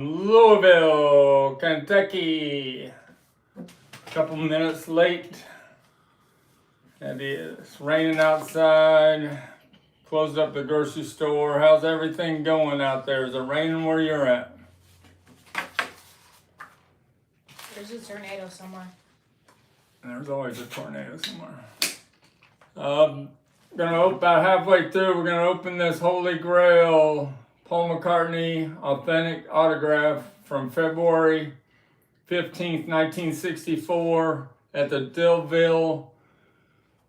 Louisville, Kentucky. Couple minutes late. It is raining outside. Closed up the grocery store. How's everything going out there? Is it raining where you're at? There's a tornado somewhere. There's always a tornado somewhere. About halfway through, we're gonna open this Holy Grail Paul McCartney authentic autograph from February 15th, 1964 at the Deauville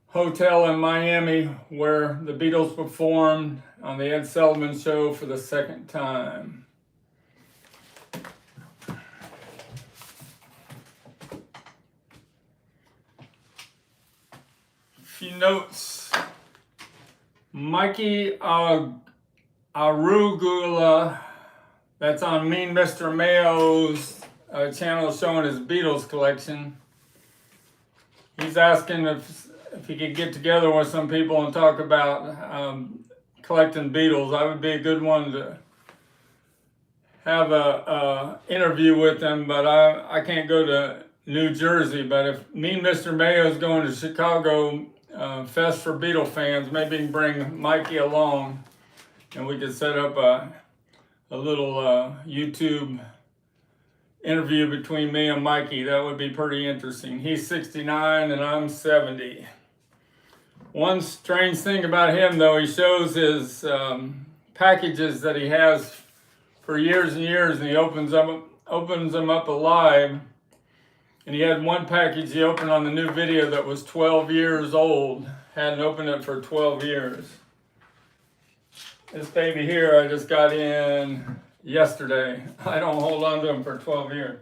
Hotel in Miami, where the Beatles performed on the Ed Sullivan Show for the second time. A few notes. Mikey Arugula, that's on Mean Mr. Mayo's channel showing his Beatles collection. He's asking if he could get together with some people and talk about collecting Beatles. I would be a good one to have a interview with them, but I can't go to New Jersey. But if Mean Mr. Mayo is going to Chicago Fest for Beatle fans, maybe he can bring Mikey along and we could set up a little YouTube interview between me and Mikey. That would be pretty interesting. He's 69 and I'm 70. One strange thing about him, though, he shows his packages that he has for years and years, and he opens them up alive. And he had one package he opened on the new video that was 12 years old. Hadn't opened it for 12 years. This baby here I just got in yesterday. I don't hold on to them for 12 years.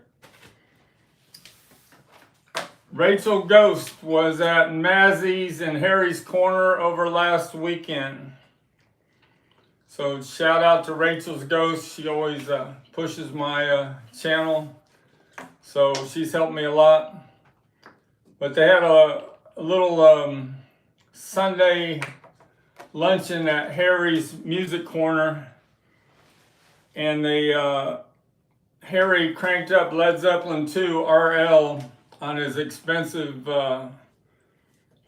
Rachel Ghost was at Mazzy's and Harry's Corner over last weekend. So shout out to Rachel's Ghost. She always pushes my channel. So she's helped me a lot. But they had a little Sunday luncheon at Harry's Music Corner, and Harry cranked up Led Zeppelin 2 RL on his expensive $1,000,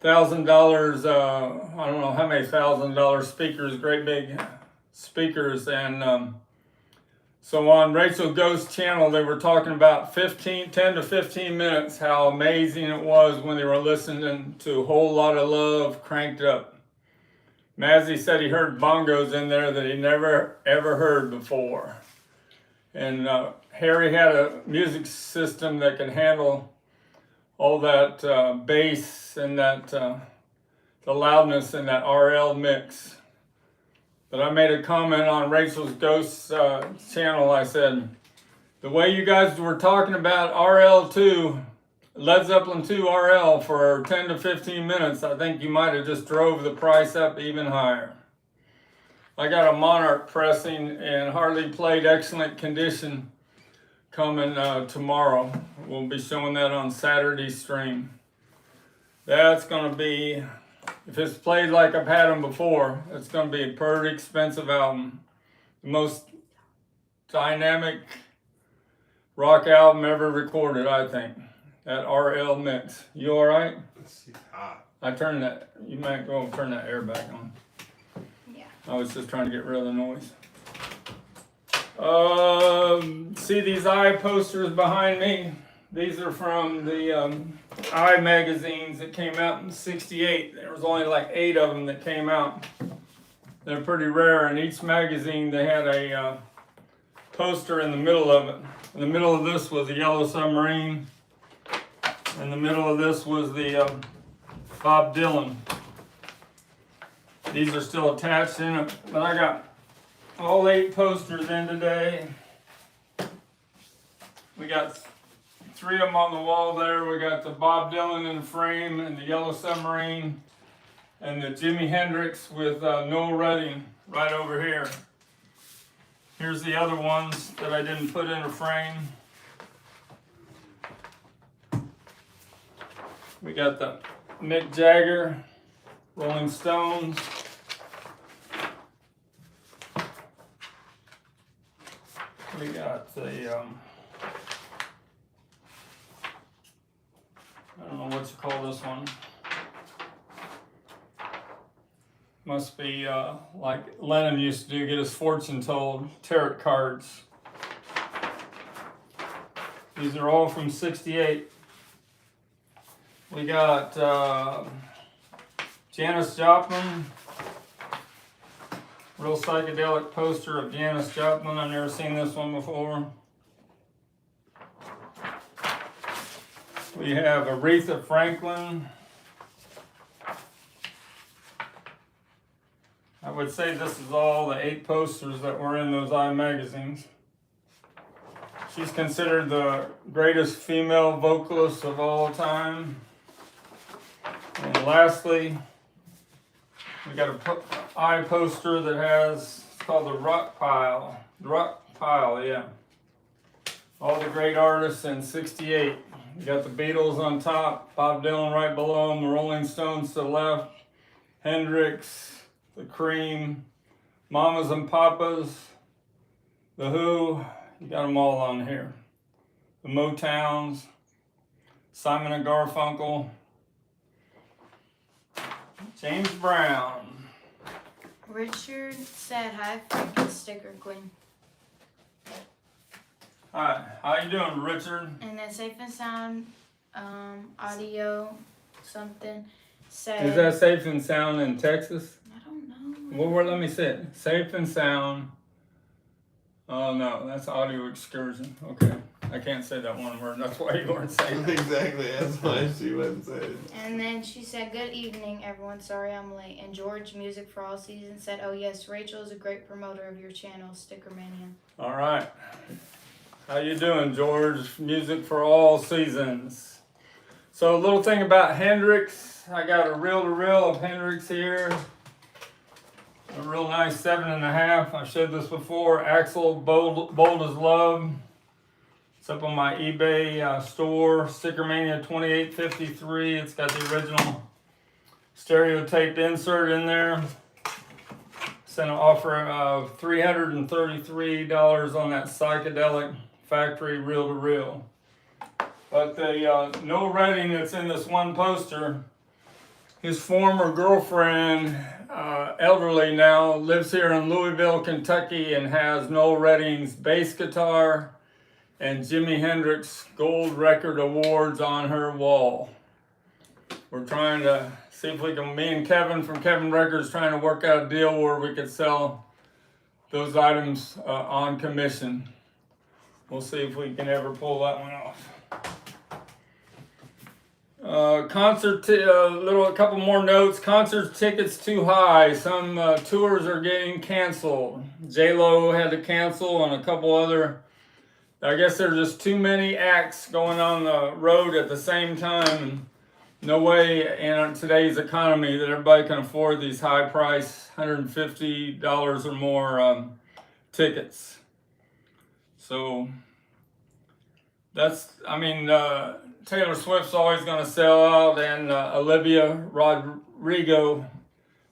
I don't know how many $1,000 speakers, great big speakers. And so on Rachel Ghost's channel, they were talking about 10 to 15 minutes, how amazing it was when they were listening to A Whole Lot of Love cranked up. Mazzy said he heard bongos in there that he never ever heard before. And Harry had a music system that could handle all that bass and that the loudness in that RL mix. But I made a comment on Rachel's Ghost's channel. I said, the way you guys were talking about RL2, Led Zeppelin 2 RL for 10 to 15 minutes, I think you might have just drove the price up even higher. I got a Monarch pressing in hardly played excellent condition coming tomorrow. We'll be showing that on Saturday's stream. That's going to be, if it's played like I've had them before, it's going to be a pretty expensive album. The most dynamic rock album ever recorded, I think. That RL mix. You all right? It's hot. I turned that, you might go and turn that air back on. Yeah. I was just trying to get rid of the noise. See these eye posters behind me? These are from the Eye magazines that came out in '68. There was only like 8 of them that came out. They're pretty rare. In each magazine they had a poster in the middle of it. In the middle of this was a Yellow Submarine. In the middle of this was the Bob Dylan. These are still attached in it, but I got all 8 posters in today. We got 3 of them on the wall there. We got the Bob Dylan in the frame and the Yellow Submarine and the Jimi Hendrix with Noel Redding right over here. Here's the other ones that I didn't put in a frame. We got the Mick Jagger, Rolling Stones. We We got the, I don't know what you call this one. Must be like Lennon used to do, get his fortune told, tarot cards. These are all from '68. We got Janis Joplin, real psychedelic poster of Janis Joplin. I've never seen this one before. We have Aretha Franklin. I would say this is all the 8 posters that were in those magazines. She's considered the greatest female vocalist of all time. And lastly, we got a poster that has, it's called the Rock Pile. The Rock Pile, yeah. All the great artists in '68. You got the Beatles on top, Bob Dylan right below them, the Rolling Stones to the left, Hendrix, the Cream, Mamas and Papas, the Who, you got them all on here. The Motowns, Simon and Garfunkel, James Brown. Richard said hi, freaking sticker queen. Hi, how you doing, Richard? And then Safe and Sound audio something said. Is that Safe and Sound in Texas? I don't know. Well, where, let me see it. Safe and Sound. Oh no, that's Audio Excursion. Okay, I can't say that one word. That's why you weren't saying it. Exactly, that's why she wouldn't say it. And then she said, "Good evening, everyone. Sorry I'm late." And George, Music for All Seasons, said, "Oh yes, Rachel is a great promoter of your channel, STICKERMANIA." All right. How you doing, George? Music for All Seasons. So a little thing about Hendrix. I got a reel-to-reel of Hendrix here. A real nice 7.5. I showed this before. Axel, Bold as Love. It's up on my eBay store. STICKERMANIA 2853. It's got the original stereo tape insert in there. Sent an offer of $333 on that psychedelic factory reel-to-reel. But the no rating that's in this one poster, his former girlfriend, elderly now, lives here in Louisville, Kentucky, and has Noel Redding's bass guitar and Jimi Hendrix Gold Record Awards on her wall. We're trying to see if we can, me and Kevin from Kevin Records, trying to work out a deal where we could sell those items on commission. We'll see if we can ever pull that one off. A couple more notes. Concert tickets too high. Some tours are getting canceled. J-Lo had to cancel, and a couple other. I guess there's just too many acts going on the road at the same time. No way in today's economy that everybody can afford these high price, $150 or more tickets. So that's, Taylor Swift's always going to sell out, and Olivia Rodrigo,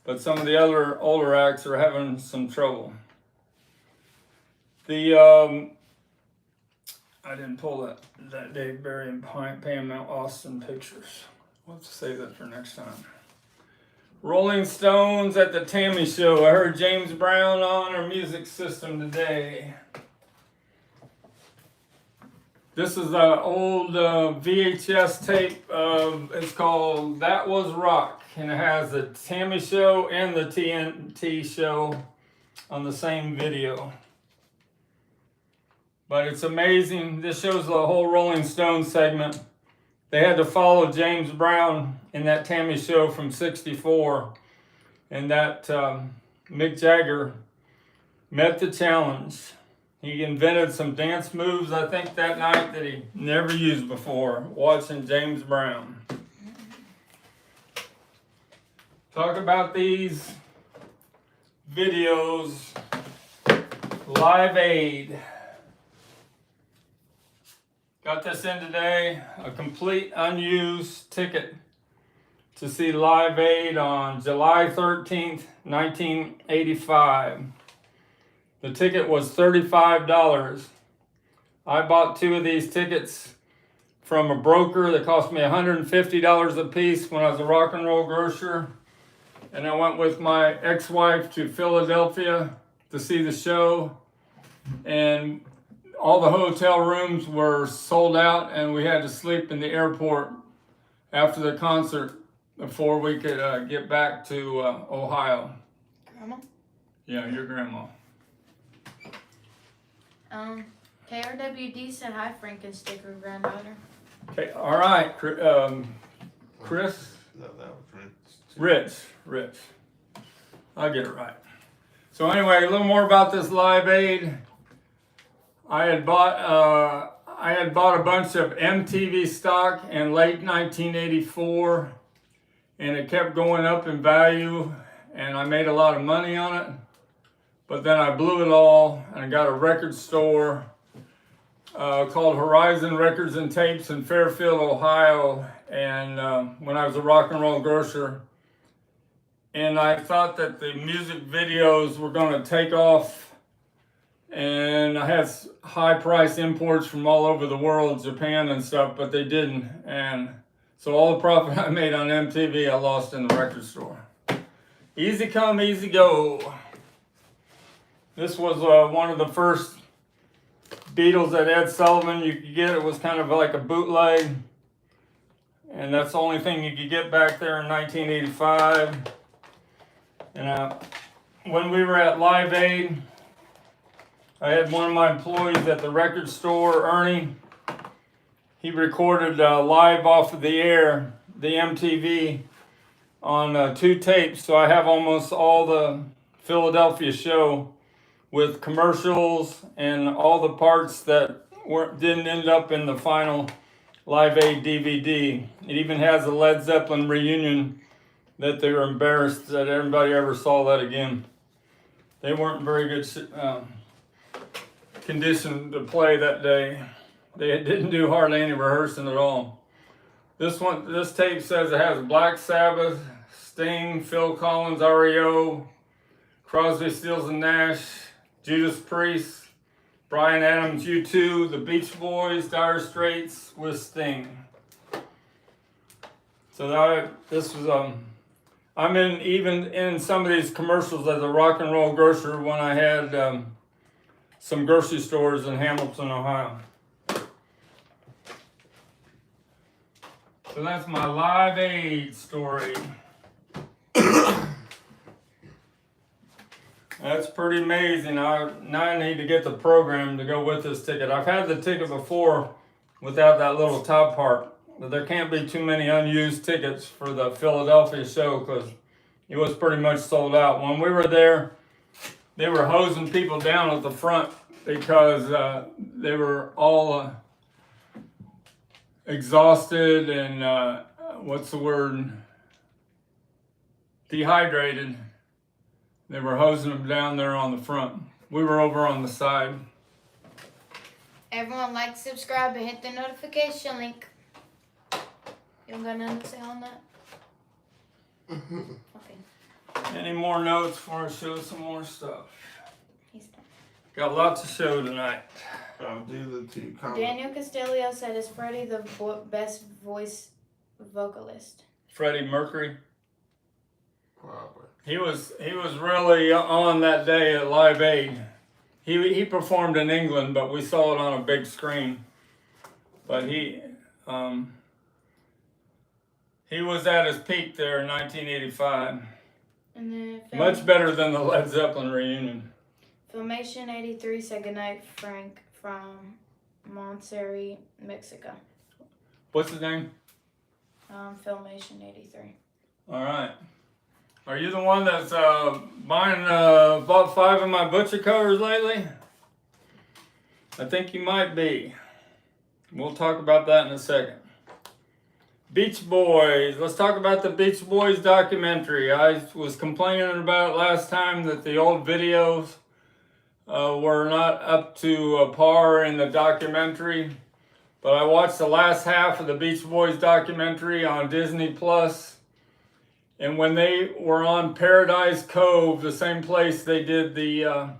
but some of the other older acts are having some trouble. I didn't pull that Dave Barry and Pam Austin pictures. We'll have to save that for next time. Rolling Stones at the Tammy Show. I heard James Brown on our music system today. This is an old VHS tape. It's called That Was Rock. And it has the Tammy Show and the TNT Show on the same video. But it's amazing. This shows the whole Rolling Stones segment. They had to follow James Brown in that Tammy Show from '64. And that Mick Jagger met the challenge. He invented some dance moves, I think, that night that he never used before, watching James Brown. Talk about these videos. Live Aid. Got this in today, a complete unused ticket to see Live Aid on July 13th, 1985. The ticket was $35. I bought 2 of these tickets from a broker that cost me $150 a piece when I was a rock and roll grocer. And I went with my ex-wife to Philadelphia to see the show. And all the hotel rooms were sold out, and we had to sleep in the airport after the concert before we could get back to Ohio. Grandma? Yeah, your grandma. KRWD said hi, Frank and Sticker granddaughter. Okay, all right, Chris. No, that was Rich. I'll get it right. So anyway, a little more about this Live Aid. I had bought a bunch of MTV stock in late 1984, and it kept going up in value, and I made a lot of money on it. But then I blew it all, and I got a record store called Horizon Records and Tapes in Fairfield, Ohio, and when I was a rock and roll grocer. And I thought that the music videos were going to take off, and I had high price imports from all over the world, Japan and stuff, but they didn't. And so all the profit I made on MTV, I lost in the record store. Easy come, easy go. This was one of the first Beatles that Ed Sullivan you could get. It was kind of like a bootleg, and that's the only thing you could get back there in 1985. And when we were at Live Aid, I had one of my employees at the record store, Ernie. He recorded live off of the air, the MTV, on 2 tapes. So I have almost all the Philadelphia show with commercials and all the parts that didn't end up in the final Live Aid DVD. It even has a Led Zeppelin reunion that they were embarrassed that everybody ever saw that again. They weren't in very good condition to play that day. They didn't do hardly any rehearsing at all. This tape says it has Black Sabbath, Sting, Phil Collins, REO, Crosby, Stills and Nash, Judas Priest, Bryan Adams, U2, the Beach Boys, Dire Straits with Sting. So this was I'm even in some of these commercials as a rock and roll grocer when I had some grocery stores in Hamilton, Ohio. So that's my Live Aid story. That's pretty amazing. Now I need to get the program to go with this ticket. I've had the ticket before without that little top part. But there can't be too many unused tickets for the Philadelphia show because it was pretty much sold out. When we were there, they were hosing people down at the front because they were all exhausted and dehydrated. They were hosing them down there on the front. We were over on the side. Everyone like, subscribe, and hit the notification link. You don't got nothing to say on that? Okay. Any more notes before I show some more stuff? He's done. Got lots to show tonight. I'll do the 2 comments. Daniel Castillo said, is Freddie the best voice vocalist? Freddie Mercury. Probably. He was really on that day at Live Aid. He performed in England, but we saw it on a big screen. But he was at his peak there in 1985. And then Much better than the Led Zeppelin reunion. Filmation 83 said goodnight, Frank, from Monterrey, Mexico. What's his name? Filmation 83. All right. Are you the one that's bought 5 of my butcher covers lately? I think you might be. We'll talk about that in a second. Beach Boys. Let's talk about the Beach Boys documentary. I was complaining about it last time that the old videos were not up to par in the documentary. But I watched the last half of the Beach Boys documentary on Disney Plus. And when they were on Paradise Cove, the same place they did the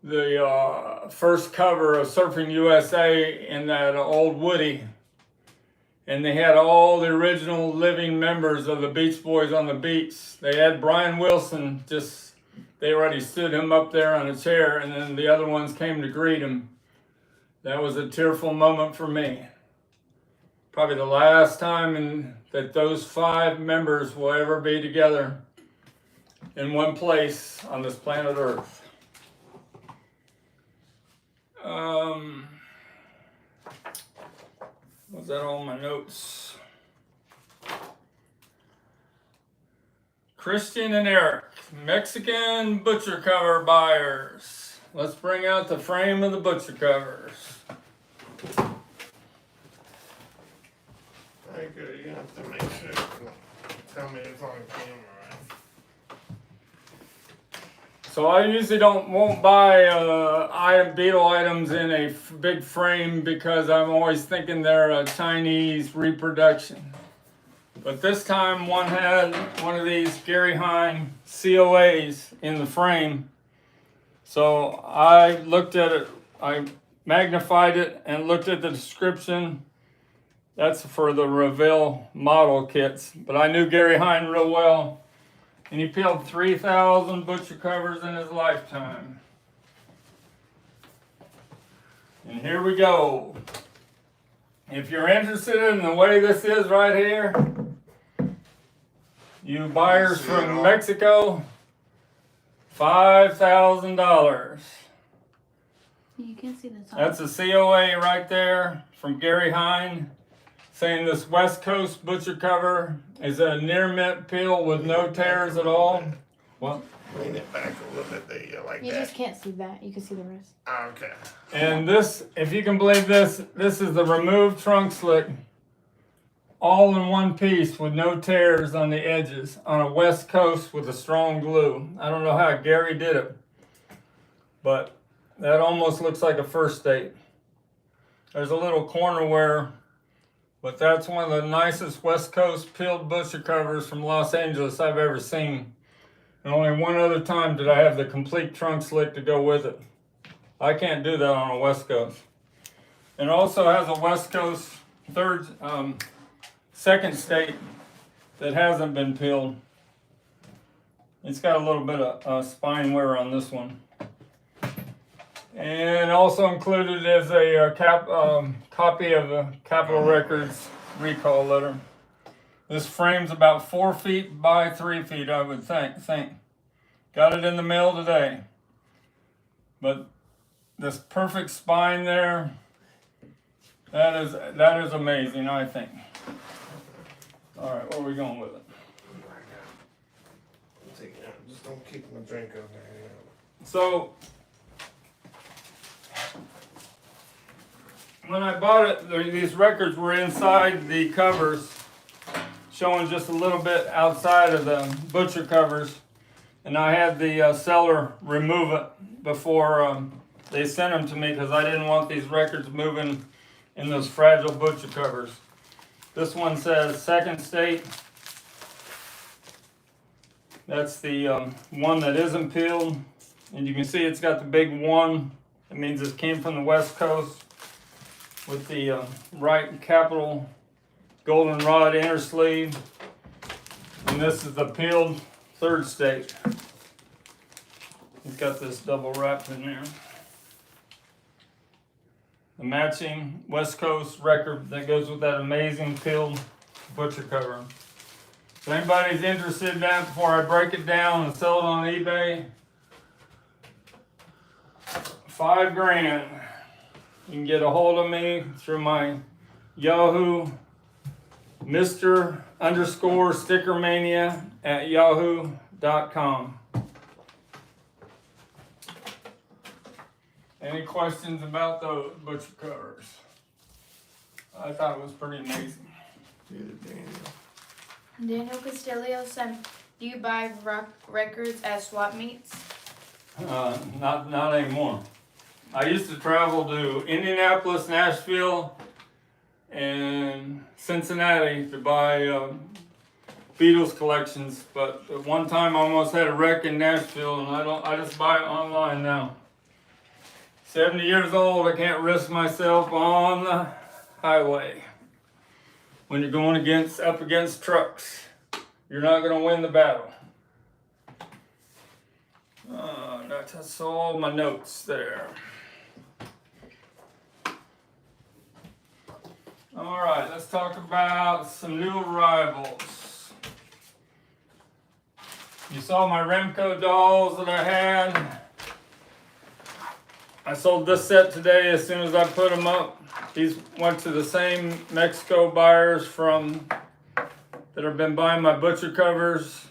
the first cover of Surfing USA in that old Woody. And they had all the original living members of the Beach Boys on the beach. They had Brian Wilson, they already stood him up there on a chair, and then the other ones came to greet him. That was a tearful moment for me. Probably the last time that those 5 members will ever be together in one place on this planet Earth. Was that all my notes? Christian and Eric, Mexican butcher cover buyers. Let's bring out the frame of the butcher covers. Very good. You have to make sure. Tell me it's on camera, right? So I usually won't buy Beatle items in a big frame because I'm always thinking they're a Chinese reproduction. But this time one had one of these Gary Hine COAs in the frame. So I looked at it, I magnified it and looked at the description. That's for the Reveal model kits. But I knew Gary Hine real well. And he peeled 3,000 butcher covers in his lifetime. And here we go. If you're interested in the way this is right here, you buyers from Mexico, $5,000. You can see the top. That's a COA right there from Gary Hine, saying this West Coast butcher cover is a near mint peel with no tears at all. What? Lean it back a little bit there, like You that. just can't see that. You can see the rest. Okay. And this, if you can believe this is the removed trunk slick, all in one piece with no tears on the edges on a West Coast with a strong glue. I don't know how Gary did it, but that almost looks like a first date. There's a little corner wear, but that's one of the nicest West Coast peeled butcher covers from Los Angeles I've ever seen. And only one other time did I have the complete trunk slick to go with it. I can't do that on a West Coast. And it also has a West Coast second state that hasn't been peeled. It's got a little bit of spine wear on this one. And also included is a copy of the Capitol Records recall letter. This frame's about 4 feet by 3 feet, I would think. Got it in the mail today. But this perfect spine there, that is amazing, I think. All right, where are we going with it? Just don't keep my drink over there. So, when I bought it, these records were inside the covers, showing just a little bit outside of the butcher covers. And I had the seller remove it before they sent them to me because I didn't want these records moving in those fragile butcher covers. This one says second state. That's the one that isn't peeled. And you can see it's got the big 1. It means it came from the West Coast with the right capital goldenrod inner sleeve. And this is the peeled third state. It's got this double wrap in there. The matching West Coast record that goes with that amazing peeled butcher cover. If anybody's interested in that before I break it down and sell it on eBay, $5,000. You can get a hold of me through my Yahoo, Mr_STICKERMANIA@yahoo.com. Any questions about those butcher covers? I thought it was pretty amazing. Daniel Castillo said, do you buy rock records at swap meets? Not anymore. I used to travel to Indianapolis, Nashville, and Cincinnati to buy Beatles collections, but at one time I almost had a wreck in Nashville, and I just buy it online now. 70 years old, I can't risk myself on the highway. When you're going up against trucks, you're not going to win the battle. That's all my notes there. All right, let's talk about some new arrivals. You saw my Remco dolls that I had. I sold this set today as soon as I put them up. These went to the same Mexico buyers that have been buying my butcher covers.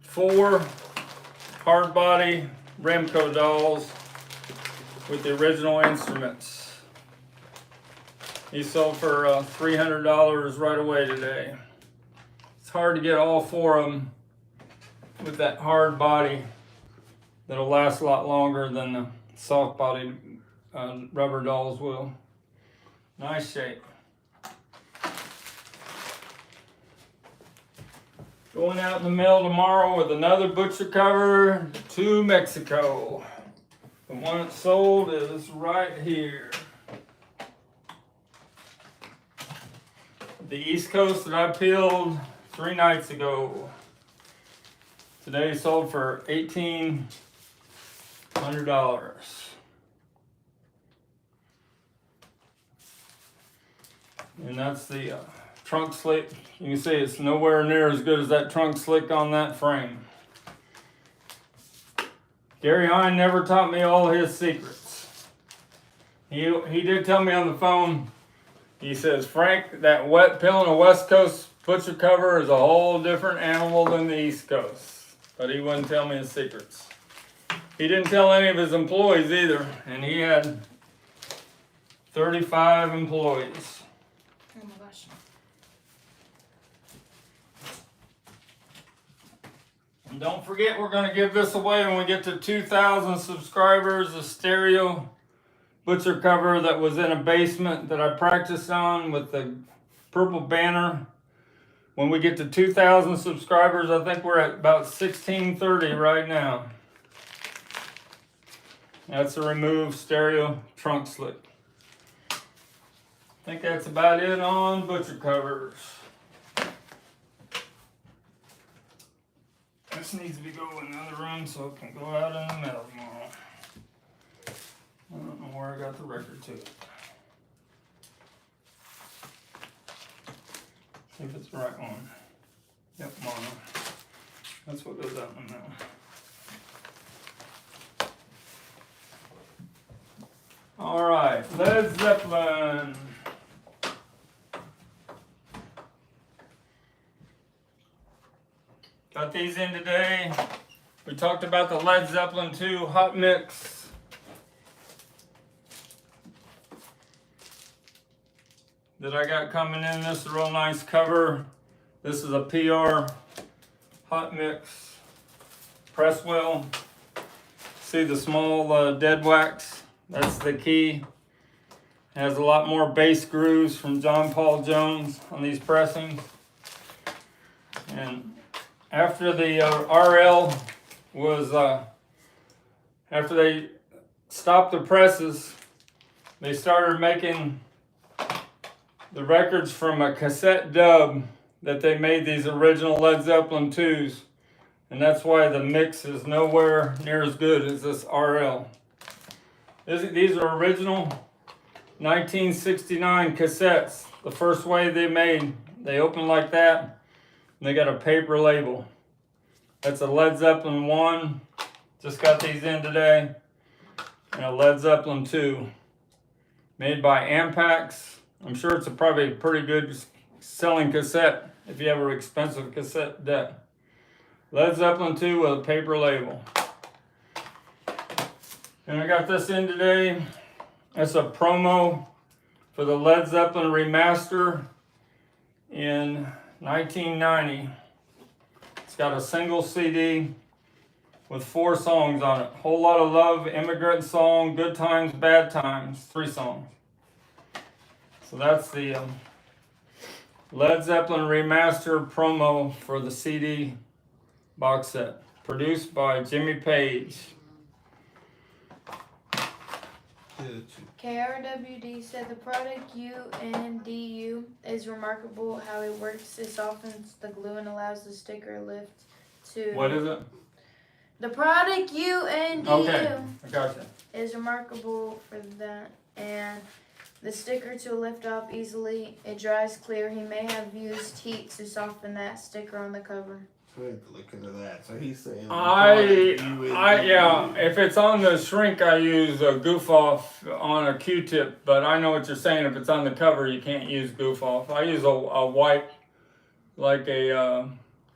4 hard body Remco dolls with the original instruments. These sold for $300 right away today. It's hard to get all 4 of them with that hard body that'll last a lot longer than the soft body rubber dolls will. Nice shape. Going out in the mail tomorrow with another butcher cover to Mexico. The one that sold is right here. The East Coast that I peeled 3 nights ago. Today sold for $1,800. And that's the trunk slick. You can see it's nowhere near as good as that trunk slick on that frame. Gary Hine never taught me all his secrets. He did tell me on the phone, he says, Frank, that wet peel on a West Coast butcher cover is a whole different animal than the East Coast. But he wouldn't tell me his secrets. He didn't tell any of his employees either, and he had 35 employees. Oh my gosh. And don't forget, we're going to give this away when we get to 2,000 subscribers, a stereo butcher cover that was in a basement that I practiced on with the purple banner. When we get to 2,000 subscribers, I think we're at about 1,630 right now. That's a removed stereo trunk slick. I think that's about it on butcher covers. This needs to be going in the other room so it can go out in the mail tomorrow. I don't know where I got the record to it. See if it's the right one. Yep, mono. That's what goes out in the mail. All right, Led Zeppelin. Got these in today. We talked about the Led Zeppelin 2 hot mix. That I got coming in. This is a real nice cover. This is a PR hot mix press wheel. See the small dead wax? That's the key. It has a lot more bass grooves from John Paul Jones on these pressings. And after the RL was, after they stopped the presses, they started making the records from a cassette dub that they made these original Led Zeppelin 2s. And that's why the mix is nowhere near as good as this RL. These are original 1969 cassettes. The first way they made, they open like that, and they got a paper label. That's a Led Zeppelin 1, just got these in today, and a Led Zeppelin 2, made by Ampex. I'm sure it's probably a pretty good selling cassette if you have an expensive cassette deck. Led Zeppelin 2 with a paper label. And I got this in today. It's a promo for the Led Zeppelin remaster in 1990. It's got a single CD with 4 songs on it. Whole Lot of Love, Immigrant Song, Good Times, Bad Times, 3 songs. So that's the Led Zeppelin remaster promo for the CD box set, produced by Jimmy Page. KRWD said the product UNDU is remarkable how it works. It softens the glue and allows the sticker lift to. What is it? The product UNDU Okay, I gotcha. is remarkable for that, and the sticker to lift off easily. It dries clear. He may have used heat to soften that sticker on the cover. So we have to look into that. So he's saying. Yeah, if it's on the shrink, I use a goof off on a Q-tip, but I know what you're saying. If it's on the cover, you can't use goof off. I use a wipe, like a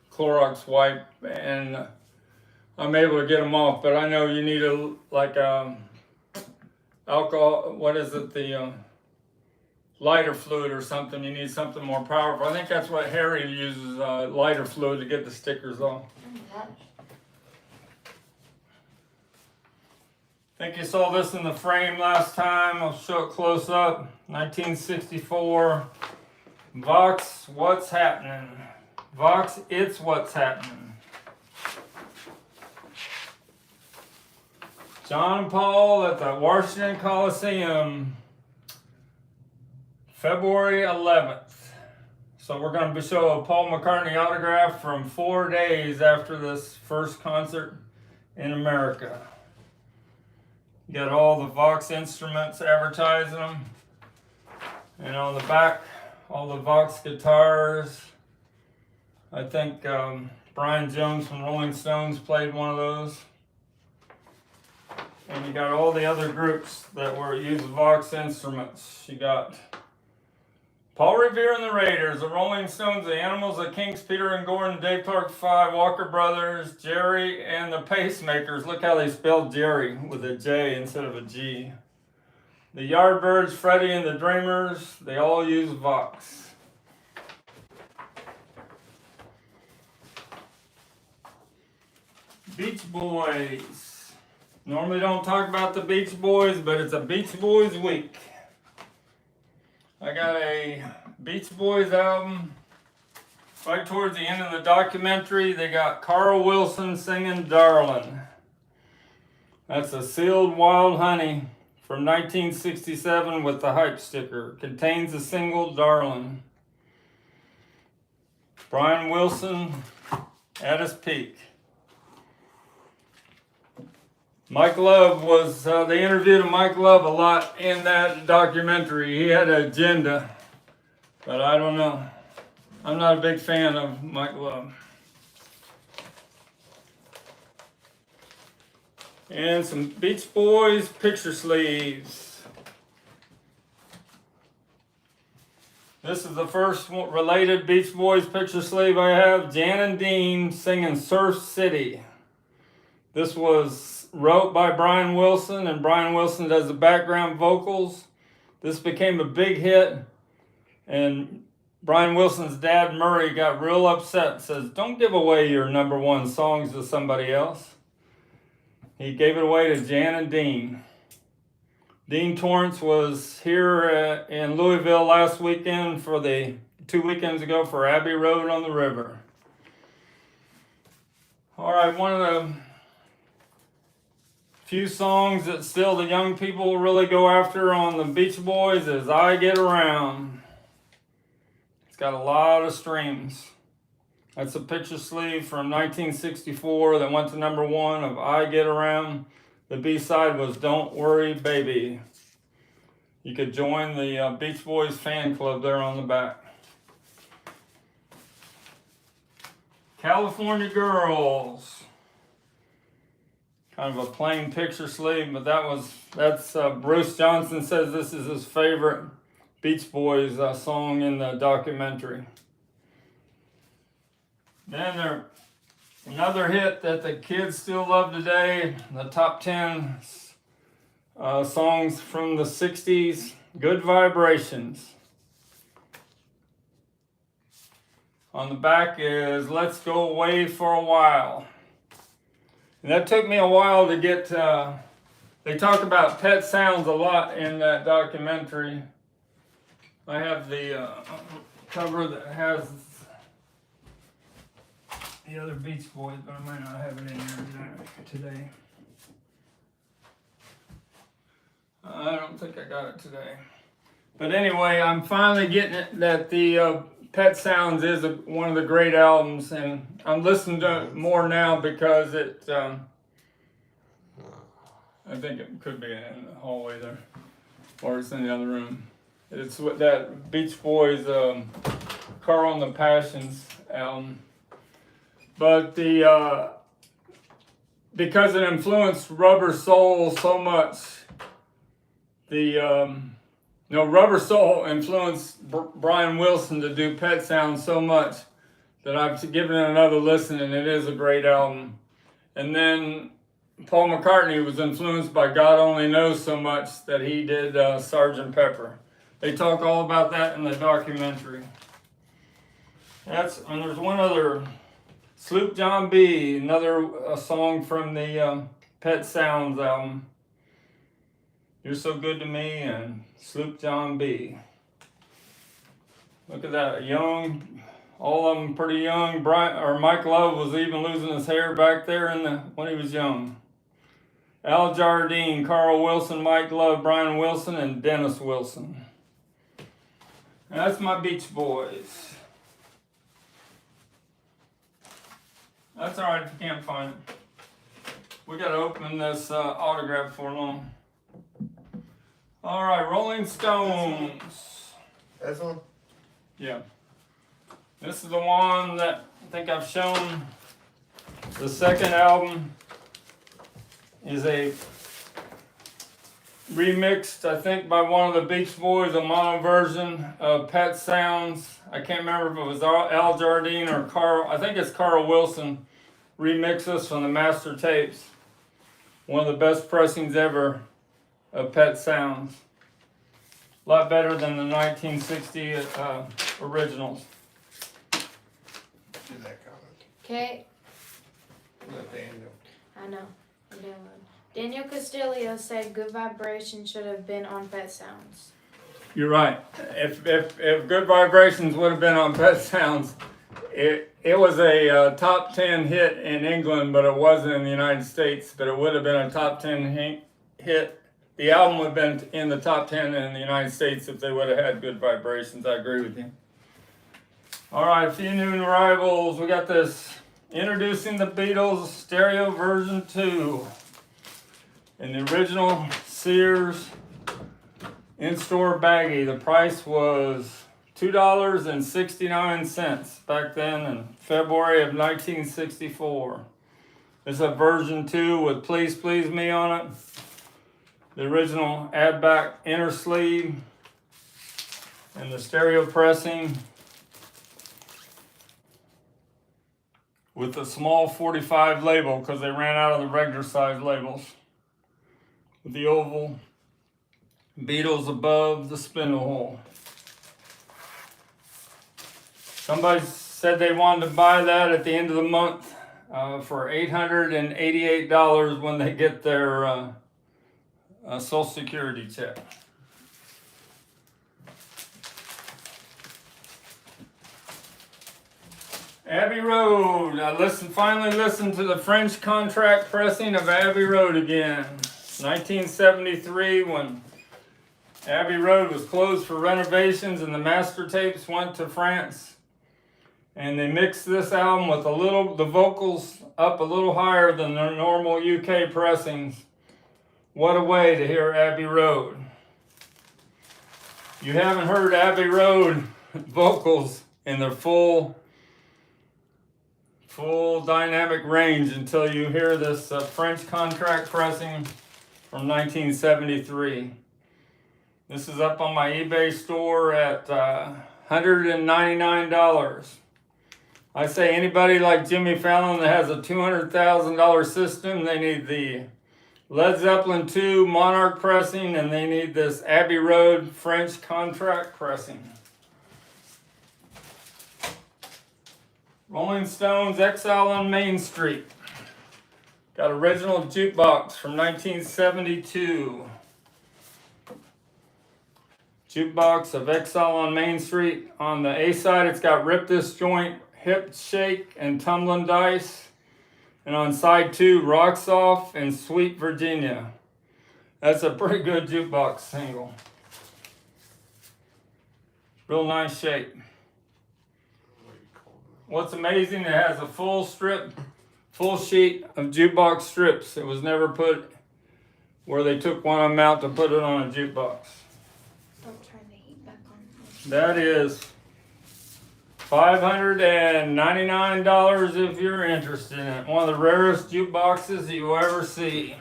Clorox wipe, and I'm able to get them off, but I know you need alcohol, what is it, the lighter fluid or something. You need something more powerful. I think that's what Harry uses, lighter fluid to get the stickers off. I think you saw this in the frame last time. I'll show it close up. 1964. Vox, what's happening? Vox, it's what's happening. John and Paul at the Washington Coliseum, February 11th. So we're going to show a Paul McCartney autograph from 4 days after this first concert in America. You got all the Vox instruments advertising them. And on the back, all the Vox guitars. I think Brian Jones from Rolling Stones played one of those. And you got all the other groups that were using Vox instruments. You got Paul Revere and the Raiders, the Rolling Stones, the Animals, the Kinks, Peter and Gordon, Dave Clark 5, Walker Brothers, Jerry, and the Pacemakers. Look how they spelled Jerry with a J instead of a G. The Yardbirds, Freddie and the Dreamers, they all use Vox. Beach Boys. Normally don't talk about the Beach Boys, but it's a Beach Boys week. I got a Beach Boys album. Right towards the end of the documentary, they got Carl Wilson singing Darlin'. That's a sealed wild honey from 1967 with the hype sticker. Contains the single Darlin'. Brian Wilson at his peak. Mike Love was, they interviewed Mike Love a lot in that documentary. He had an agenda, but I don't know. I'm not a big fan of Mike Love. And some Beach Boys picture sleeves. This is the first related Beach Boys picture sleeve I have. Jan and Dean singing Surf City. This was wrote by Brian Wilson, and Brian Wilson does the background vocals. This became a big hit, and Brian Wilson's dad, Murray, got real upset and says, "Don't give away your #1 songs to somebody else." He gave it away to Jan and Dean. Dean Torrance was here in Louisville last weekend for 2 weekends ago for Abbey Road on the River. All right, one of the few songs that still the young people really go after on the Beach Boys is I Get Around. It's got a lot of streams. That's a picture sleeve from 1964 that went to #1 of I Get Around. The B-side was Don't Worry Baby. You could join the Beach Boys fan club there on the back. California Girls. Kind of a plain picture sleeve, but that's Bruce Johnson says this is his favorite Beach Boys song in the documentary. Then another hit that the kids still love today, the top 10 songs from the 60s, Good Vibrations. On the back is Let's Go Away for a While. And that took me a while to get, they talk about pet sounds a lot in that documentary. I have the cover that has the other Beach Boys, but I might not have it in here today. I don't think I got it today. But anyway, I'm finally getting it that the Pet Sounds is one of the great albums, and I'm listening to it more now because it, I think it could be in the hallway there, or it's in the other room. It's with that Beach Boys, Carl and the Passions album. But because it influenced Rubber Soul so much, Rubber Soul influenced Brian Wilson to do Pet Sounds so much that I've given it another listen, and it is a great album. And then Paul McCartney was influenced by God Only Knows so much that he did Sgt. Pepper. They talk all about that in the documentary. And there's one other, Sloop John B, another song from the Pet Sounds album. You're So Good to Me and Sloop John B. Look at that, young, all of them pretty young. Mike Love was even losing his hair back there when he was young. Al Jardine, Carl Wilson, Mike Love, Brian Wilson, and Dennis Wilson. And that's my Beach Boys. That's all right if you can't find it. We got to open this autograph for long. All right, Rolling Stones. This one? Yeah. This is the one that I think I've shown. The second album is a remixed, I think, by one of the Beach Boys, a mono version of Pet Sounds. I can't remember if it was Al Jardine or Carl. I think it's Carl Wilson remixed this from the master tapes. One of the best pressings ever of Pet Sounds. A lot better than the 1960 originals. See that comment? Okay, Let Daniel. I know. Daniel Castillo said Good Vibration should have been on Pet Sounds. You're right. If Good Vibrations would have been on Pet Sounds, it was a top 10 hit in England, but it wasn't in the United States. But it would have been a top 10 hit. The album would have been in the top 10 in the United States if they would have had Good Vibrations. I agree with you. All right, a few new arrivals. We got this Introducing the Beatles Stereo Version 2. In the original Sears in-store baggie, the price was $2.69 back then in February of 1964. This is a version 2 with Please Please Me on it. The original add back inner sleeve and the stereo pressing with the small 45 label because they ran out of the regular size labels. With the oval Beatles above the spindle hole. Somebody said they wanted to buy that at the end of the month for $888 when they get their Social Security check. Abbey Road. I finally listened to the French contract pressing of Abbey Road again. 1973, when Abbey Road was closed for renovations and the master tapes went to France. And they mixed this album with the vocals up a little higher than their normal UK pressings. What a way to hear Abbey Road. You haven't heard Abbey Road vocals in their full dynamic range until you hear this French contract pressing from 1973. This is up on my eBay store at $199. I say anybody like Jimmy Fallon that has a $200,000 system, they need the Led Zeppelin 2 Monarch pressing, and they need this Abbey Road French contract pressing. Rolling Stones, Exile on Main Street. Got original jukebox from 1972. Jukebox of Exile on Main Street. On the A side, it's got Rip This Joint, Hip Shake, and Tumblin' Dice. And on side 2, Rocks Off and Sweet Virginia. That's a pretty good jukebox single. Real nice shape. What's amazing, it has a full sheet of jukebox strips. It was never put where they took one of them out to put it on a jukebox. Don't turn the heat back on. That is $599 if you're interested in it. One of the rarest jukeboxes you will ever see.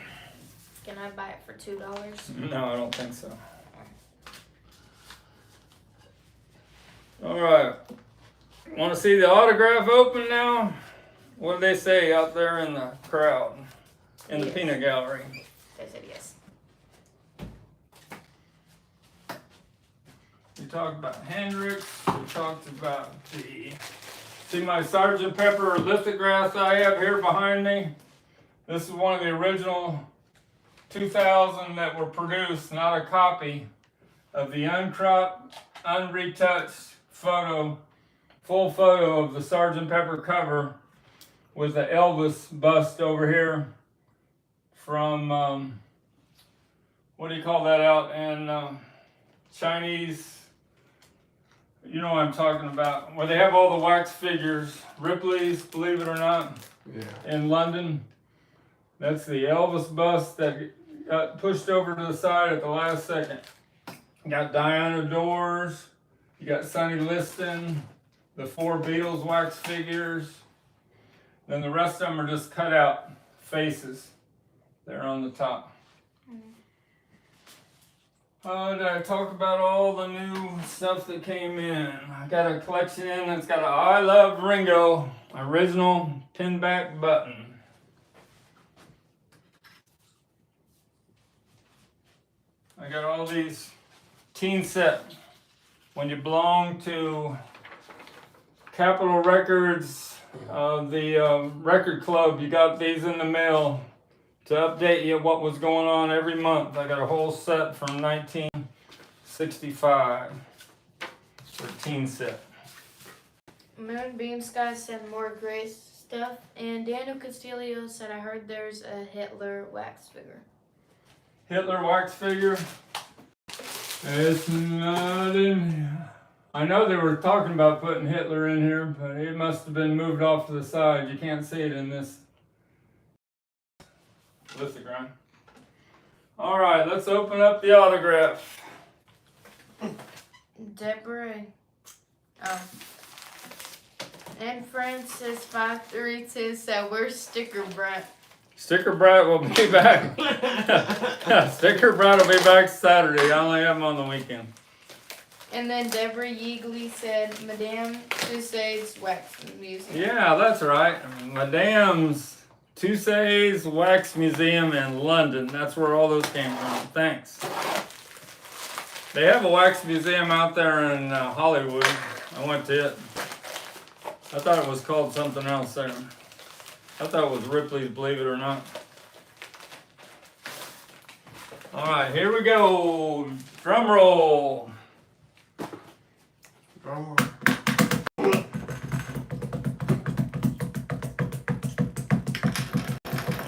Can I buy it for $2? No, I don't think so. All right. Want to see the autograph open now? What do they say out there in the crowd? In the Yes. peanut gallery? They said yes. We talked about Hendrix. We talked about see my Sgt. Pepper lithographs I have here behind me. This is one of the original 2000 that were produced, not a copy of the uncropped, unretouched photo, full photo of the Sgt. Pepper cover with the Elvis bust over here from, what do you call that out in Chinese, you know what I'm talking about, where they have all the wax figures, Ripley's, believe it or not, in London. That's the Elvis bust that got pushed over to the side at the last second. You got Diana Dors, you got Sonny Liston, the 4 Beatles wax figures. Then the rest of them are just cut out faces. They're on the top. Did I talk about all the new stuff that came in? I got a collection in that's got a I Love Ringo original pinback button. I got all these teen set. When you belong to Capitol Records, the record club, you got these in the mail to update you what was going on every month. I got a whole set from 1965 for teen set. Moonbeam Sky said more great stuff. And Daniel Castillo said, I heard there's a Hitler wax figure. Hitler wax figure. It's not in here. I know they were talking about putting Hitler in here, but it must have been moved off to the side. You can't see it in this lithogram. All right, let's open up the autograph. Deborah. Oh. And Francis 532 said, where's Sticker Brat? Sticker Brat will be back. Sticker Brat will be back Saturday. I only have him on the weekend. And then Deborah Yeagley said, Madame Tussauds Wax Museum. Yeah, that's right. Madame's Tussauds Wax Museum in London. That's where all those came from. Thanks. They have a wax museum out there in Hollywood. I went to it. I thought it was called something else there. I thought it was Ripley's, believe it or not. All right, here we go. Drum roll. Drum roll.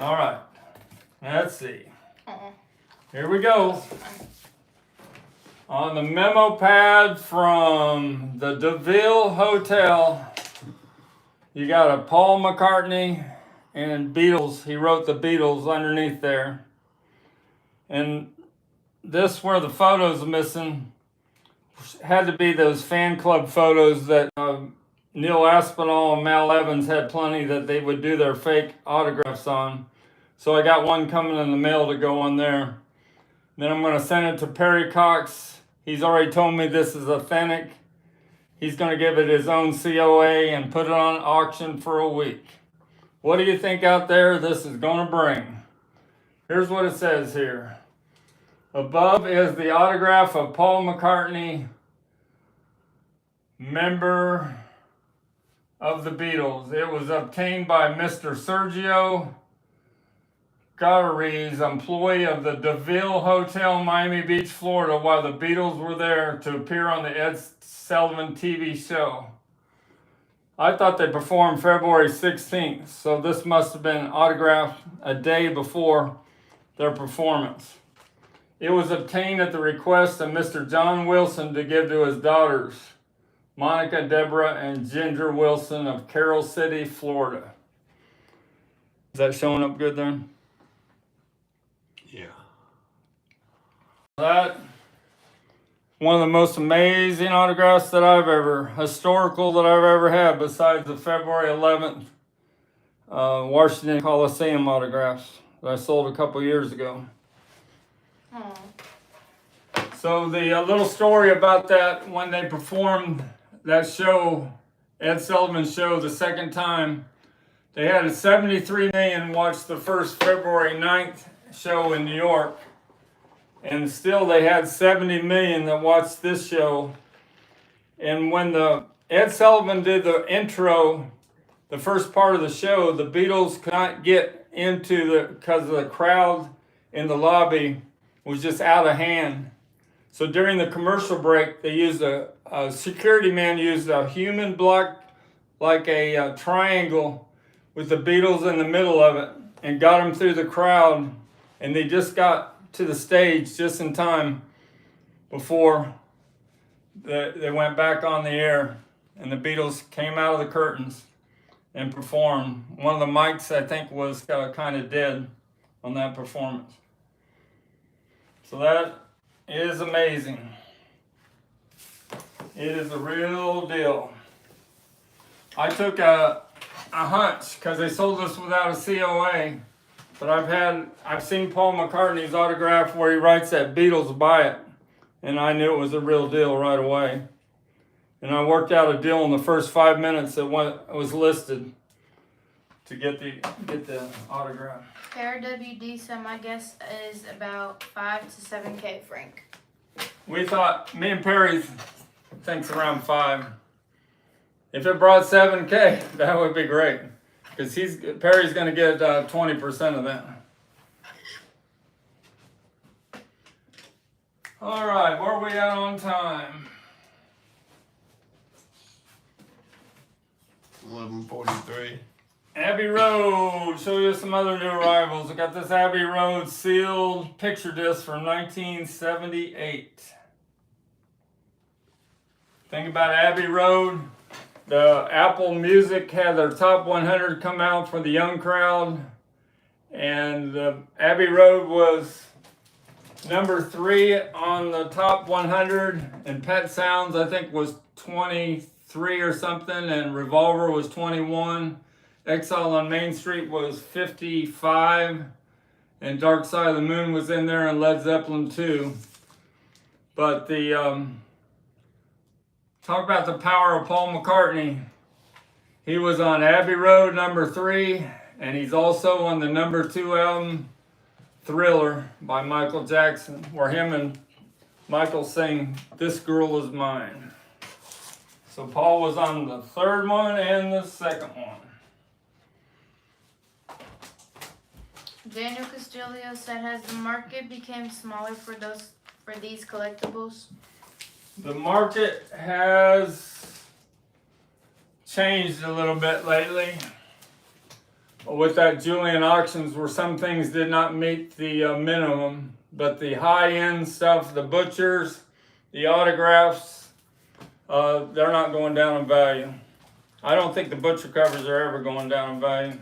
All right, let's see. Here we go. On the memo pad from the Deauville Hotel, you got a Paul McCartney and Beatles. He wrote the Beatles underneath there. And this, where the photos are missing, had to be those fan club photos that Neil Aspinall and Mal Evans had plenty that they would do their fake autographs on. So I got one coming in the mail to go on there. Then I'm going to send it to Perry Cox. He's already told me this is authentic. He's going to give it his own COA and put it on auction for a week. What do you think out there this is going to bring? Here's what it says here. Above is the autograph of Paul McCartney, member of the Beatles. It was obtained by Mr. Sergio Gattari's, employee of the Deauville Hotel, Miami Beach, Florida, while the Beatles were there to appear on the Ed Sullivan TV show. I thought they performed February 16th, so this must have been autographed a day before their performance. It was obtained at the request of Mr. John Wilson to give to his daughters, Monica, Deborah, and Ginger Wilson of Carroll City, Florida. Is that showing up good there? Yeah. That, one of the most amazing autographs that I've ever, historical that I've ever had, besides the February 11th Washington Coliseum autographs that I sold a couple years ago. Aw. So the little story about that, when they performed that show, Ed Sullivan show, the second time, they had 73 million watch the first February 9th show in New York, and still they had 70 million that watched this show. And when the Ed Sullivan did the intro, the first part of the show, the Beatles could not get into because the crowd in the lobby was just out of hand. So during the commercial break, they used a security man used a human block, like a triangle, with the Beatles in the middle of it, and got them through the crowd. And they just got to the stage just in time before they went back on the air, and the Beatles came out of the curtains and performed. One of the mics, I think, was kind of dead on that performance. So that is amazing. It is a real deal. I took a hunch because they sold this without a COA, but I've seen Paul McCartney's autograph where he writes that Beatles buy it, and I knew it was a real deal right away. And I worked out a deal in the first 5 minutes that was listed to get the autograph. KRWD, so my guess is about 5 to 7K, Frank. We thought, me and Perry thinks around 5. If it brought 7K, that would be great, because Perry's going to get 20% of that. All right, where are we at on time? 11:43. Abbey Road. Show you some other new arrivals. I got this Abbey Road sealed picture disc from 1978. Thing about Abbey Road, the Apple Music had their top 100 come out for the young crowd, and Abbey Road was number 3 on the top 100, and Pet Sounds I think was 23 or something, and Revolver was 21. Exile on Main Street was 55, and Dark Side of the Moon was in there, and Led Zeppelin 2. But the talk about the power of Paul McCartney. He was on Abbey Road number 3, and he's also on the number 2 album, Thriller by Michael Jackson, where him and Michael sing This Girl Is Mine. So Paul was on the 3rd one and the 2nd one. Daniel Castillo said, has the market become smaller for these collectibles? The market has changed a little bit lately with that Julian auctions, where some things did not meet the minimum, but the high-end stuff, the butchers, the autographs, they're not going down in value. I don't think the butcher covers are ever going down in value.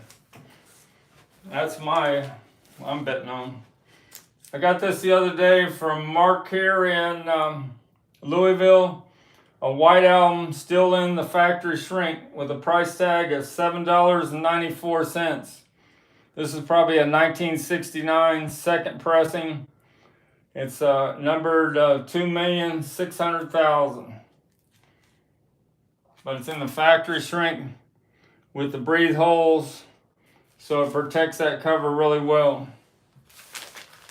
That's I'm betting on. I got this the other day from Mark here in Louisville. A white album, still in the factory shrink, with a price tag of $7.94. This is probably a 1969 second pressing. It's numbered 2,600,000. But it's in the factory shrink with the breathe holes, so it protects that cover really well.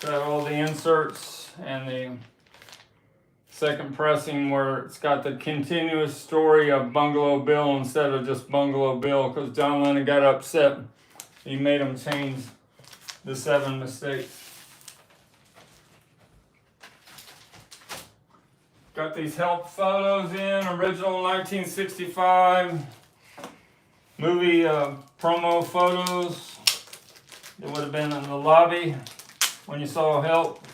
Got all the inserts and the second pressing where it's got the continuous story of Bungalow Bill instead of just Bungalow Bill, because John Lennon got upset. He made him change the 7 mistakes. Got these help photos in, original 1965 movie promo photos. It would have been in the lobby when you saw help.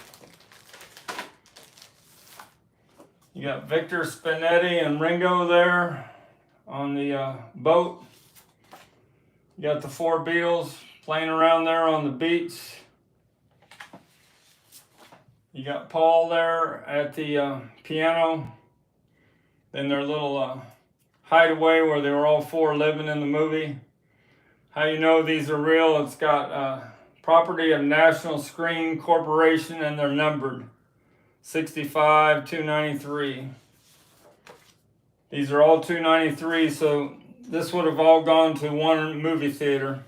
You got Victor Spinetti and Ringo there on the boat. You got the 4 Beatles playing around there on the beach. You got Paul there at the piano. Then their little hideaway where they were all 4 living in the movie. How you know these are real? It's got property of National Screen Corporation and they're numbered 65 293. These are all 293, so this would have all gone to one movie theater.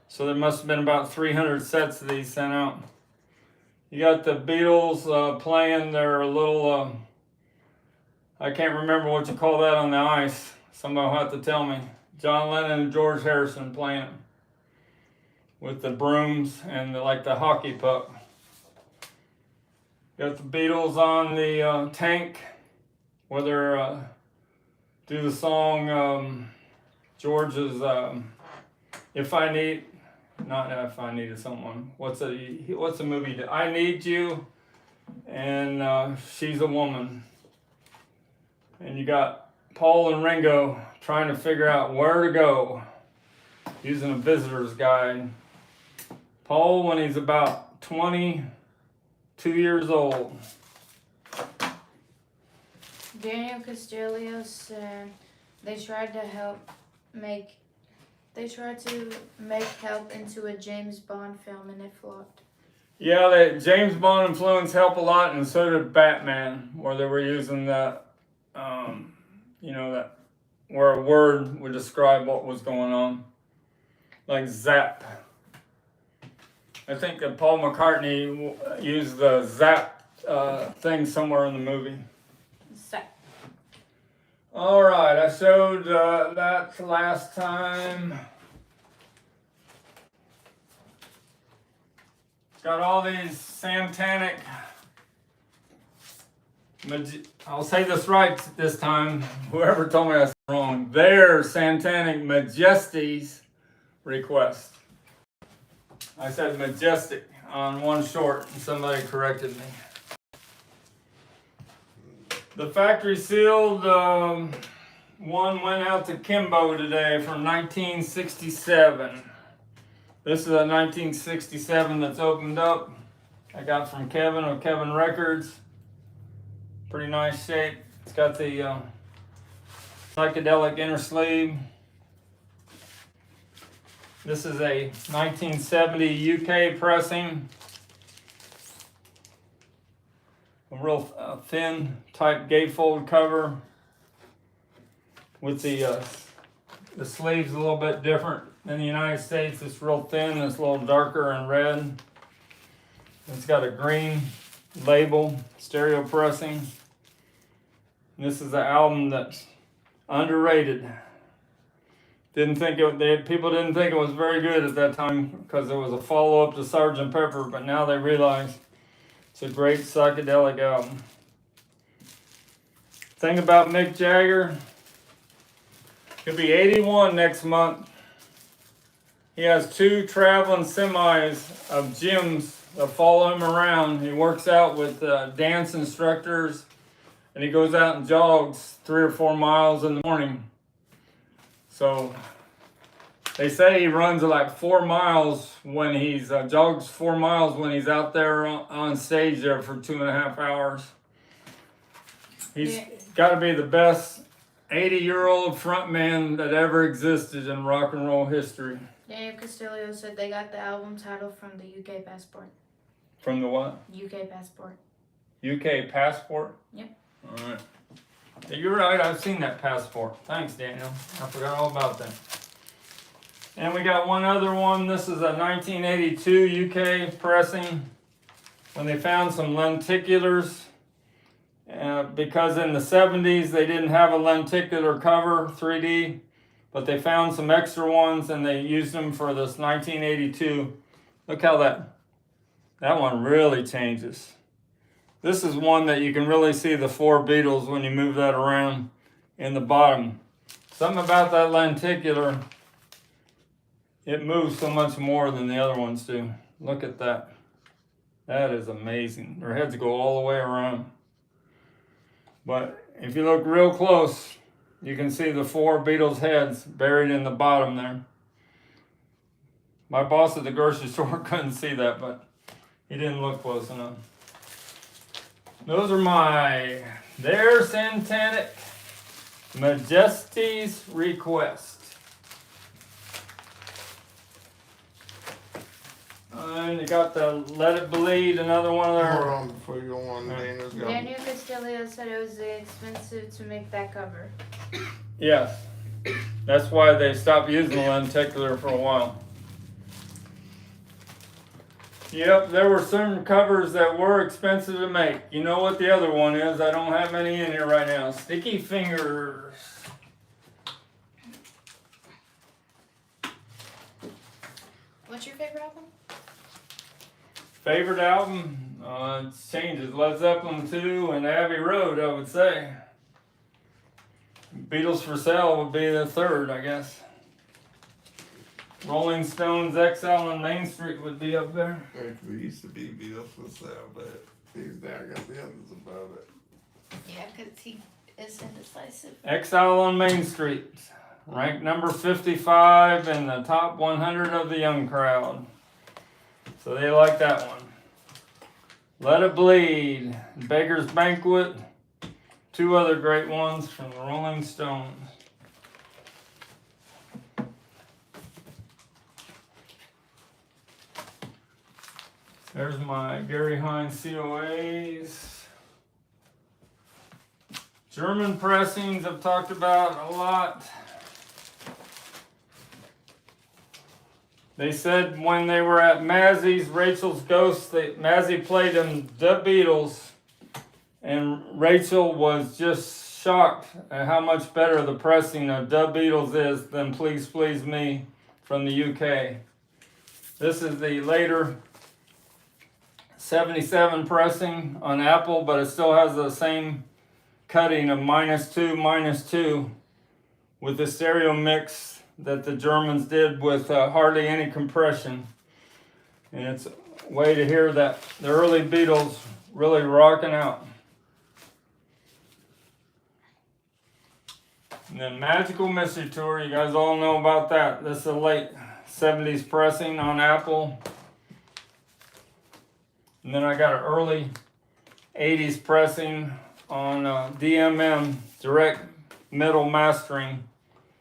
So there must have been about 300 sets of these sent out. You got the Beatles playing their little, I can't remember what you call that on the ice. Somebody will have to tell me. John Lennon and George Harrison playing with the brooms and like the hockey puck. Got the Beatles on the tank where they're do the song George's If I Needed Someone. What's the movie? I Need You and She's a Woman. And you got Paul and Ringo trying to figure out where to go using a visitor's guide. Paul when he's about 22 years old. Daniel Castillo said they tried to make help into a James Bond film and it flopped. Yeah, the James Bond influence helped a lot, and so did Batman, where they were using that, that where a word would describe what was going on, like zap. I think that Paul McCartney used the zap thing somewhere in the movie. Zap. All right, I showed that last time. Got all these satanic, I'll say this right this time, whoever told me I said wrong, their satanic majesties request. I said majestic on one short and somebody corrected me. The factory sealed one went out to Kimbo today from 1967. This is a 1967 that's opened up. I got from Kevin of Kevin Records. Pretty nice shape. It's got the psychedelic inner sleeve. This is a 1970 UK pressing. A real thin type gatefold cover with the sleeves a little bit different. In the United States, it's real thin, it's a little darker and red. It's got a green label, stereo pressing. This is an album that's underrated. People didn't think it was very good at that time because it was a follow-up to Sgt. Pepper, but now they realize it's a great psychedelic album. Thing about Mick Jagger, he'll be 81 next month. He has 2 traveling semis of gyms that follow him around. He works out with dance instructors, and he goes out and jogs 3 or 4 miles in the morning. So they say he runs like 4 miles when he's jogs 4 miles when he's out there on stage there for 2.5 hours. He's got to be the best 80-year-old frontman that ever existed in rock and roll history. Daniel Castillo said they got the album title from the UK passport. From the what? UK passport. UK passport? Yep. All right. Yeah, you're right. I've seen that passport. Thanks, Daniel. I forgot all about that. And we got one other one. This is a 1982 UK pressing when they found some lenticulars. Because in the 70s they didn't have a lenticular cover, 3D. But they found some extra ones and they used them for this 1982. Look how that one really changes. This is one that you can really see the 4 Beatles when you move that around in the bottom. Something about that lenticular, it moves so much more than the other ones do. Look at that. That is amazing. Their heads go all the way around. But if you look real close, you can see the 4 Beatles heads buried in the bottom there. My boss at the grocery store couldn't see that, but he didn't look close enough. Those are their Santanic Majesty's Request. And you got the Let It Bleed, another one of Hold their. on before you go on. Dana's got Daniel Castillo said it was expensive to make that cover. Yes. That's why they stopped using the lenticular for a while. Yep, there were certain covers that were expensive to make. You know what the other one is? I don't have any in here right now. Sticky Fingers. What's your favorite album? Favorite album? It changes. Led Zeppelin 2 and Abbey Road, I would say. Beatles for Sale would be the third, I guess. Rolling Stones, Exile on Main Street would be up there. Actually, used to be Beatles for sale, but he's now got the others above it. Yeah, because he is indecisive. Exile on Main Street, ranked number 55 in the top 100 of the young crowd. So they like that one. Let It Bleed, Beggar's Banquet, 2 other great ones from the Rolling Stones. There's my Gary Hines COAs. German pressings I've talked about a lot. They said when they were at Mazzy's, Rachel's Ghost, Mazzy played them The Beatles, and Rachel was just shocked at how much better the pressing of The Beatles is than Please Please Me from the UK. This is the later 77 pressing on Apple, but it still has the same cutting of -2, -2 with the stereo mix that the Germans did with hardly any compression. And it's a way to hear that the early Beatles really rocking out. And then Magical Mystery Tour, you guys all know about that. This is a late 70s pressing on Apple. And then I got an early 80s pressing on DMM, direct middle mastering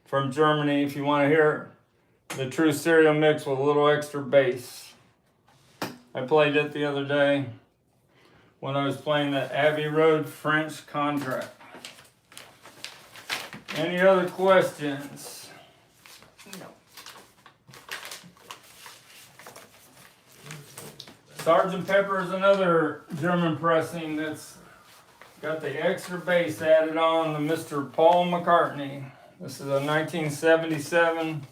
from Germany. If you want to hear the true stereo mix with a little extra bass. I played it the other day when I was playing the Abbey Road French contract. Any other questions? No. Sgt. Pepper is another German pressing that's got the extra bass added on to Mr. Paul McCartney. This is a 1977.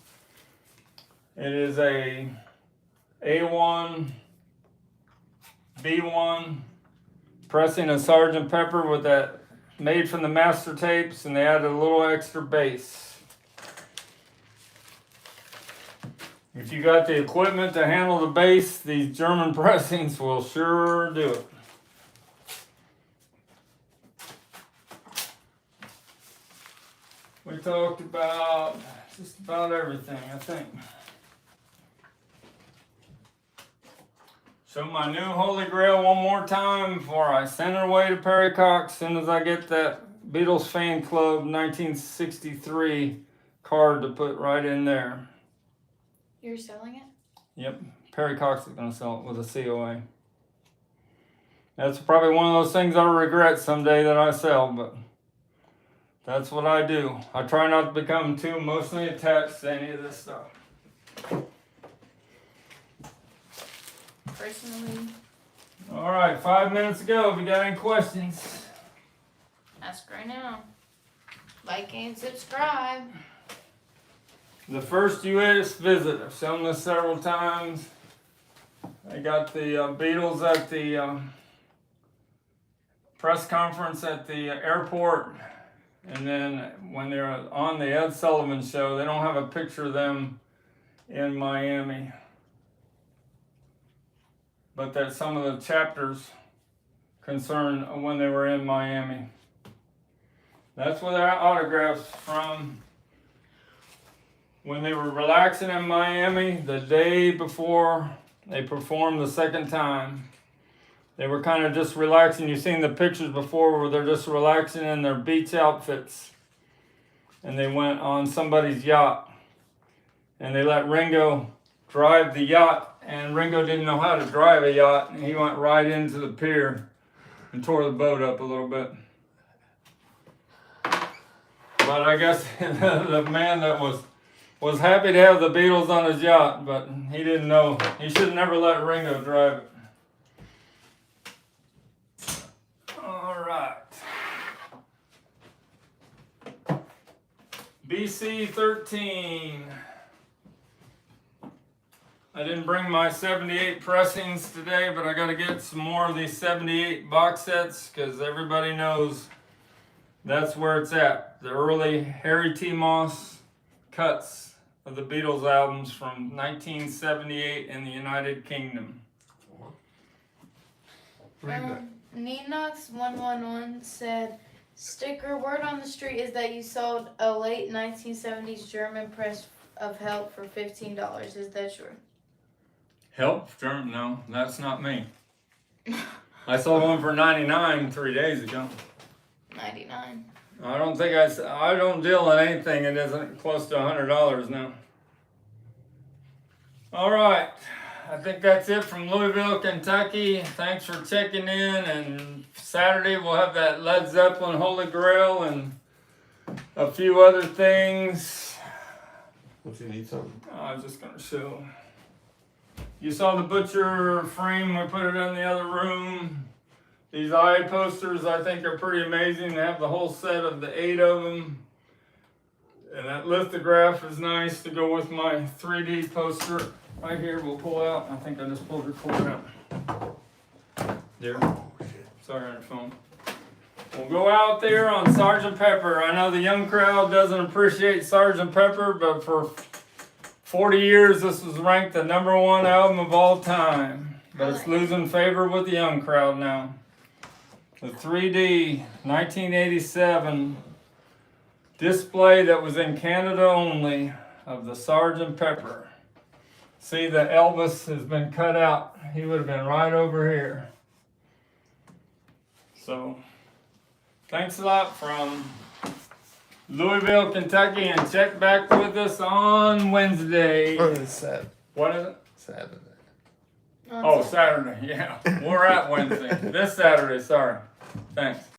It is a A1, B1 pressing of Sgt. Pepper with that made from the master tapes, and they added a little extra bass. If you got the equipment to handle the bass, these German pressings will sure do it. We talked about just about everything, I think. Show my new Holy Grail one more time before I send it away to Perry Cox as soon as I get that Beatles Fan Club 1963 card to put right in there. You're selling it? Yep, Perry Cox is going to sell it with a COA. That's probably one of those things I'll regret someday that I sell, but that's what I do. I try not to become too emotionally attached to any of this stuff. Personally, All right, 5 minutes ago. If you got any questions, ask right now. Like and subscribe. the first U.S. visit. I've shown this several times. I got the Beatles at the press conference at the airport. And then when they're on the Ed Sullivan Show, they don't have a picture of them in Miami. But that some of the chapters concern when they were in Miami. That's where their autographs from. When they were relaxing in Miami the day before they performed the second time. They were kind of just relaxing. You've seen the pictures before where they're just relaxing in their beach outfits. And they went on somebody's yacht. And they let Ringo drive the yacht. And Ringo didn't know how to drive a yacht. And he went right into the pier and tore the boat up a little bit. But I guess the man that was happy to have the Beatles on his yacht, but he didn't know. He should have never let Ringo drive it. All right. BC 13. I didn't bring my 78 pressings today, but I got to get some more of these 78 box sets because everybody knows that's where it's at. The early Harry T. Moss cuts of the Beatles albums from 1978 in the United Kingdom. Nenox111 said, Sticker, word on the street is that you sold a late 1970s German press of Help for $15. Is that true? Help? No, that's not me. I sold one for $99 3 days ago. 99. I don't think I don't deal in anything that isn't close to $100 now. All right. I think that's it from Louisville, Kentucky. Thanks for checking in. And Saturday we'll have that Led Zeppelin Holy Grail and a few other things. If you need something. I was just going to show. You saw the butcher frame. We put it in the other room. These eye posters I think are pretty amazing. They have the whole set of the 8 of them. And that lithograph is nice to go with my 3D poster. Right here, we'll pull out. I think I just pulled your cord out. There. Sorry on your phone. We'll go out there on Sgt. Pepper. I know the young crowd doesn't appreciate Sgt. Pepper, but for 40 years this was ranked the #1 album of all time. But it's losing favor with the young crowd now. The 3D 1987 display that was in Canada only of the Sgt. Pepper. See, the Elvis has been cut out. He would have been right over here. So, thanks a lot from Louisville, Kentucky, and check back with us on Wednesday. Saturday. What is it? Saturday. Oh, Saturday, yeah. We're at Wednesday. This Saturday, sorry. Thanks.